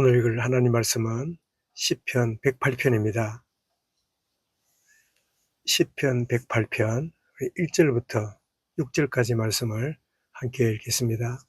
오늘 읽을 하나님 말씀은 시편 108편입니다. 시편 108편 1절부터 6절까지 말씀을 함께 읽겠습니다.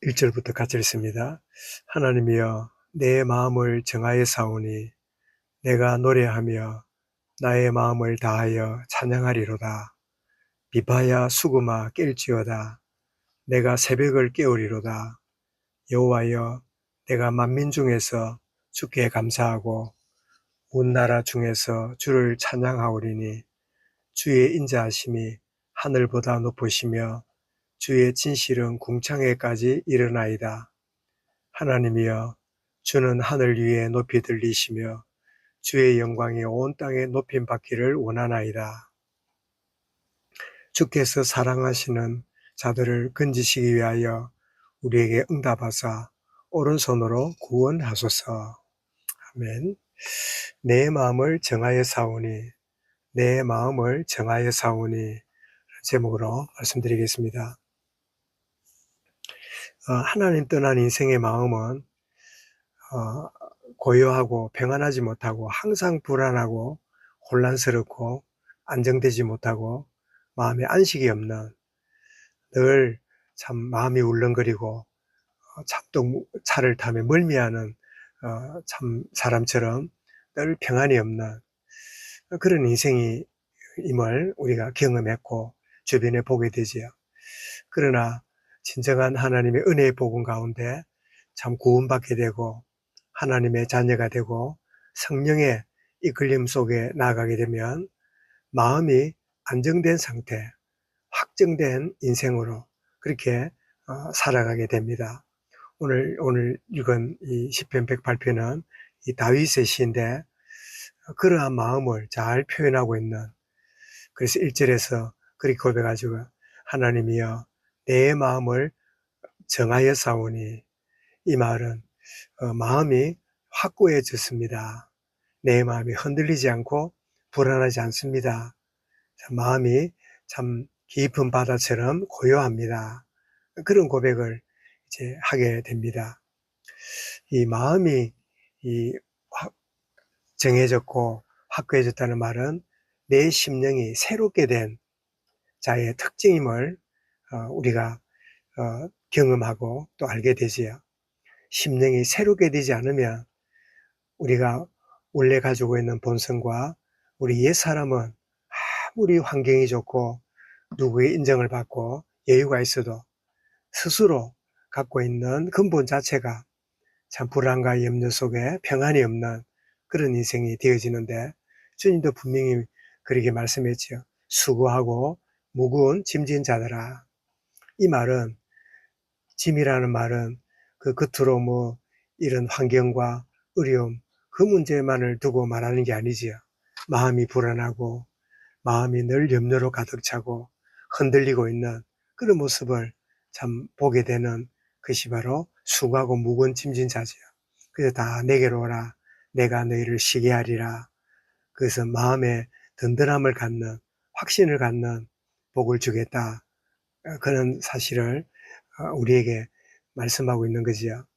1절부터 같이 읽습니다. 하나님이여 내 마음을 정하여 사오니 내가 노래하며 나의 마음을 다하여 찬양하리로다. 비바야 수금아 깰지어다. 내가 새벽을 깨우리로다. 여호와여 내가 만민 중에서 주께 감사하고 온 나라 중에서 주를 찬양하오리니 주의 인자하심이 하늘보다 높으시며 주의 진실은 궁창에까지 이르나이다. 하나님이여 주는 하늘 위에 높이 들리시며 주의 영광이 온 땅에 높임 받기를 원하나이다. 주께서 사랑하시는 자들을 건지시기 위하여 우리에게 응답하사 오른손으로 구원하소서. 아멘. 내 마음을 정하여 사오니 내 마음을 정하여 사오니 제목으로 말씀드리겠습니다. 하나님 떠난 인생의 마음은 고요하고 평안하지 못하고 항상 불안하고 혼란스럽고 안정되지 못하고 마음에 안식이 없는 늘 참 마음이 울렁거리고 잡동 차를 타며 멀미하는 참 사람처럼 늘 평안이 없는 그런 인생임을 우리가 경험했고 주변에 보게 되지요. 그러나 진정한 하나님의 은혜의 복음 가운데 참 구원받게 되고 하나님의 자녀가 되고 성령의 이끌림 속에 나아가게 되면 마음이 안정된 상태, 확정된 인생으로 그렇게 살아가게 됩니다. 오늘 읽은 이 시편 108편은 이 다윗의 시인데 그러한 마음을 잘 표현하고 있는, 그래서 1절에서 그렇게 고백하시고 하나님이여 내 마음을 정하여 사오니, 이 말은 마음이 확고해졌습니다. 내 마음이 흔들리지 않고 불안하지 않습니다. 마음이 참 깊은 바다처럼 고요합니다. 그런 고백을 이제 하게 됩니다. 이 마음이 정해졌고 확고해졌다는 말은 내 심령이 새롭게 된 자의 특징임을 우리가 경험하고 또 알게 되지요. 심령이 새롭게 되지 않으면 우리가 원래 가지고 있는 본성과 우리 옛사람은 아무리 환경이 좋고 누구의 인정을 받고 여유가 있어도 스스로 갖고 있는 근본 자체가 참 불안과 염려 속에 평안이 없는 그런 인생이 되어지는데, 주님도 분명히 그렇게 말씀했죠. 수고하고 무거운 짐진 자들아. 이 말은, 짐이라는 말은 그 겉으로 뭐 이런 환경과 어려움, 그 문제만을 두고 말하는 게 아니지요. 마음이 불안하고 마음이 늘 염려로 가득 차고 흔들리고 있는 그런 모습을 참 보게 되는 것이 바로 수고하고 무거운 짐진 자지요. 그래서 다 내게로 오라. 내가 너희를 쉬게 하리라. 그래서 마음에 든든함을 갖는, 확신을 갖는 복을 주겠다. 그런 사실을 우리에게 말씀하고 있는 거지요.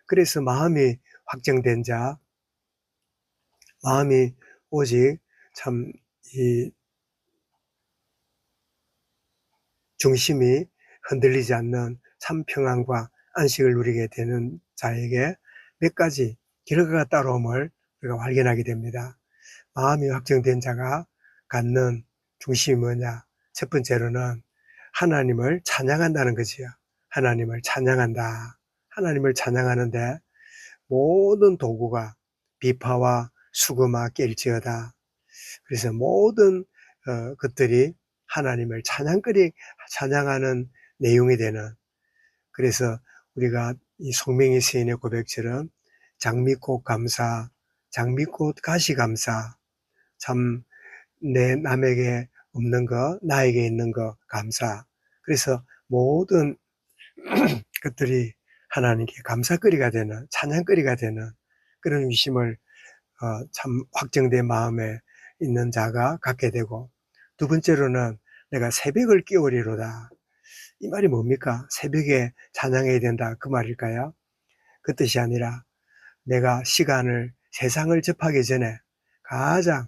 그래서 마음이 확정된 자, 마음이 오직 참 이 중심이 흔들리지 않는 참 평안과 안식을 누리게 되는 자에게 몇 가지 결과가 따라옴을 우리가 발견하게 됩니다. 마음이 확정된 자가 갖는 중심이 뭐냐? 첫 번째로는 하나님을 찬양한다는 거지요. 하나님을 찬양한다. 하나님을 찬양하는데 모든 도구가 비파와 수금아 깰지어다. 그래서 모든 것들이 하나님을 찬양하는 내용이 되는, 그래서 우리가 이 송명희 시인의 고백처럼 장미꽃 감사, 장미꽃 가시 감사, 참 내 남에게 없는 거 나에게 있는 거 감사. 그래서 모든 것들이 하나님께 감사거리가 되는, 찬양거리가 되는 그런 위심을 참 확정된 마음에 있는 자가 갖게 되고, 두 번째로는 내가 새벽을 깨우리로다. 이 말이 뭡니까? 새벽에 찬양해야 된다 그 말일까요? 그 뜻이 아니라 내가 시간을 세상을 접하기 전에 가장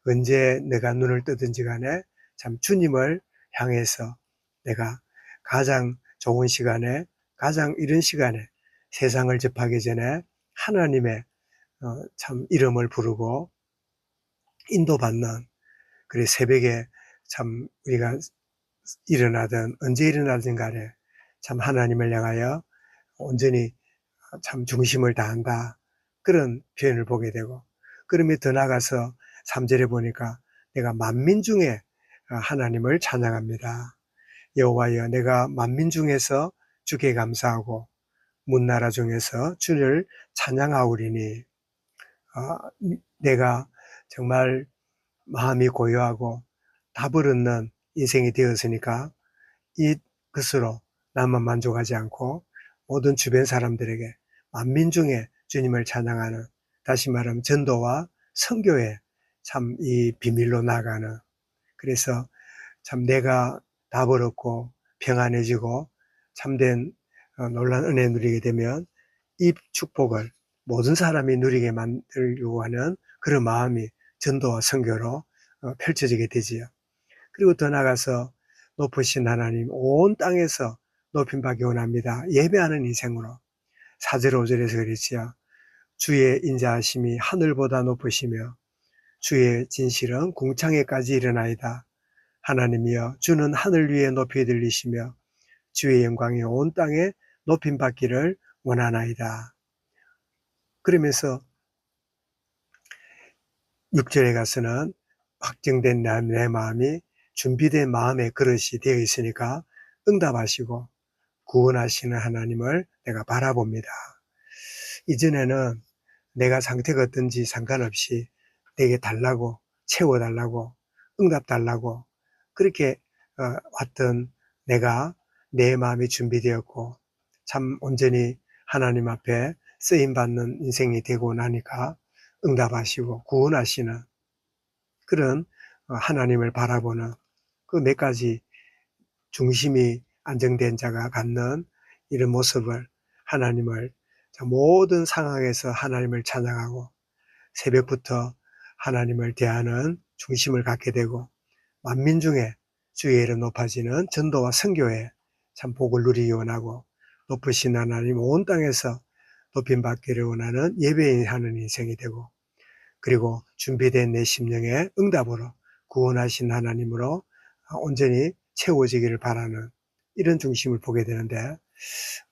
언제 내가 눈을 뜨든지 간에 참 주님을 향해서 내가 가장 좋은 시간에 가장 이른 시간에 세상을 접하기 전에 하나님의 참 이름을 부르고 인도받는 그래 새벽에 참 우리가 일어나든 언제 일어나든 간에 참 하나님을 향하여 온전히 참 중심을 다한다. 그런 표현을 보게 되고 그러면 더 나아가서 3절에 보니까 내가 만민 중에 하나님을 찬양합니다. 여호와여 내가 만민 중에서 주께 감사하고 문나라 중에서 주를 찬양하오리니 내가 정말 마음이 고요하고 답을 얻는 인생이 되었으니까 이것으로 나만 만족하지 않고 모든 주변 사람들에게 만민 중에 주님을 찬양하는 다시 말하면 전도와 선교에 참 이 비밀로 나가는 그래서 참 내가 답을 얻고 평안해지고 참된 놀라운 은혜 누리게 되면 이 축복을 모든 사람이 누리게 만들려고 하는 그런 마음이 전도와 선교로 펼쳐지게 되지요. 그리고 더 나아가서 높으신 하나님 온 땅에서 높임받기 원합니다. 예배하는 인생으로 4절 5절에서 그랬지요. 주의 인자하심이 하늘보다 높으시며 주의 진실은 궁창에까지 이르나이다. 하나님이여 주는 하늘 위에 높이 들리시며 주의 영광이 온 땅에 높임받기를 원하나이다. 그러면서 6절에 가서는 확정된 내 마음이 준비된 마음의 그릇이 되어 있으니까 응답하시고 구원하시는 하나님을 내가 바라봅니다. 이전에는 내가 상태가 어떤지 상관없이 내게 달라고 채워달라고 응답 달라고 그렇게 왔던 내가 내 마음이 준비되었고 참 온전히 하나님 앞에 쓰임받는 인생이 되고 나니까 응답하시고 구원하시는 그런 하나님을 바라보는 그 몇 가지 중심이 안정된 자가 갖는 이런 모습을 하나님을 모든 상황에서 하나님을 찬양하고 새벽부터 하나님을 대하는 중심을 갖게 되고 만민 중에 주의 이름 높아지는 전도와 선교에 참 복을 누리기 원하고 높으신 하나님 온 땅에서 높임받기를 원하는 예배하는 인생이 되고 그리고 준비된 내 심령의 응답으로 구원하신 하나님으로 온전히 채워지기를 바라는 이런 중심을 보게 되는데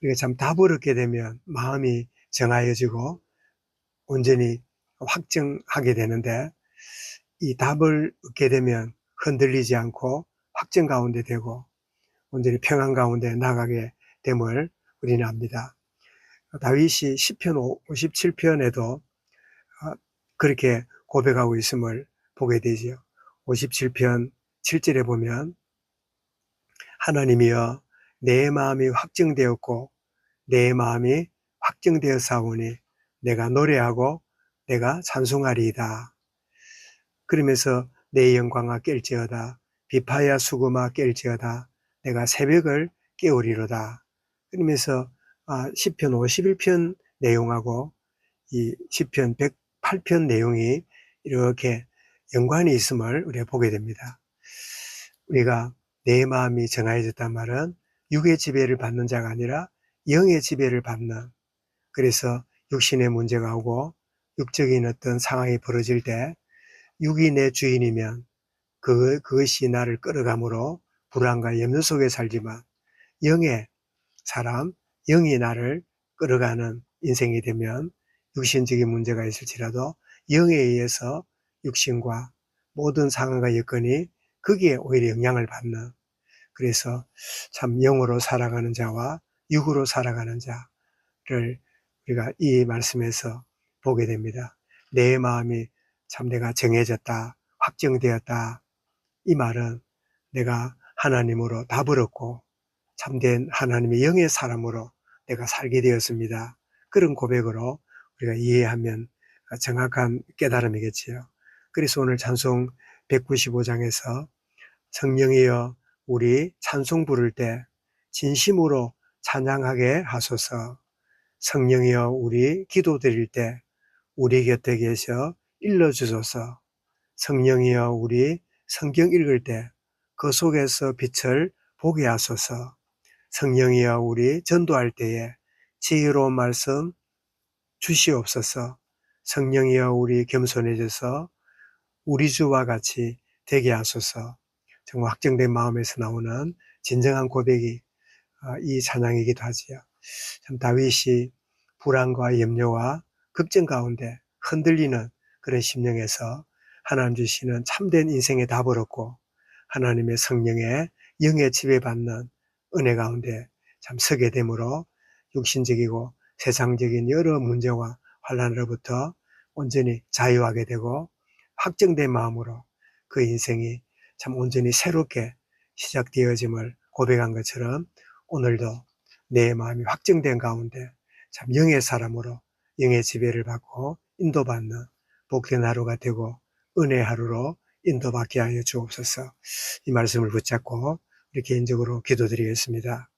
우리가 참 답을 얻게 되면 마음이 정하여지고 온전히 확정하게 되는데 이 답을 얻게 되면 흔들리지 않고 확정 가운데 되고 온전히 평안 가운데 나가게 됨을 우리는 압니다. 다윗이 시편 57편에도 그렇게 고백하고 있음을 보게 되지요. 57편 7절에 보면 하나님이여 내 마음이 확정되었고 내 마음이 확정되었사오니 내가 노래하고 내가 찬송하리이다. 그러면서 내 영광아 깰지어다 비파야 수금아 깰지어다 내가 새벽을 깨우리로다. 그러면서 시편 51편 내용하고 이 시편 108편 내용이 이렇게 연관이 있음을 우리가 보게 됩니다. 우리가 내 마음이 정해졌단 말은 육의 지배를 받는 자가 아니라 영의 지배를 받는 그래서 육신의 문제가 오고 육적인 어떤 상황이 벌어질 때 육이 내 주인이면 그것이 나를 끌어가므로 불안과 염려 속에 살지만 영의 사람, 영이 나를 끌어가는 인생이 되면 육신적인 문제가 있을지라도 영에 의해서 육신과 모든 상황과 여건이 거기에 오히려 영향을 받는 그래서 참 영으로 살아가는 자와 육으로 살아가는 자를 우리가 이 말씀에서 보게 됩니다. 내 마음이 참 내가 정해졌다, 확정되었다. 이 말은 내가 하나님으로 답을 얻고 참된 하나님의 영의 사람으로 내가 살게 되었습니다. 그런 고백으로 우리가 이해하면 정확한 깨달음이겠지요. 그래서 오늘 찬송 195장에서 성령이여 우리 찬송 부를 때 진심으로 찬양하게 하소서. 성령이여 우리 기도드릴 때 우리 곁에 계셔 일러주소서. 성령이여 우리 성경 읽을 때 그 속에서 빛을 보게 하소서. 성령이여 우리 전도할 때에 지혜로운 말씀 주시옵소서. 성령이여 우리 겸손해져서 우리 주와 같이 되게 하소서. 정말 확정된 마음에서 나오는 진정한 고백이 이 찬양이기도 하지요. 참 다윗이 불안과 염려와 걱정 가운데 흔들리는 그런 심령에서 하나님 주시는 참된 인생의 답을 얻고 하나님의 성령의 영에 지배받는 은혜 가운데 참 서게 되므로 육신적이고 세상적인 여러 문제와 환난으로부터 온전히 자유하게 되고 확정된 마음으로 그 인생이 참 온전히 새롭게 시작되어짐을 고백한 것처럼 오늘도 내 마음이 확정된 가운데 참 영의 사람으로 영의 지배를 받고 인도받는 복된 하루가 되고 은혜의 하루로 인도받게 하여 주옵소서. 이 말씀을 붙잡고 우리 개인적으로 기도드리겠습니다.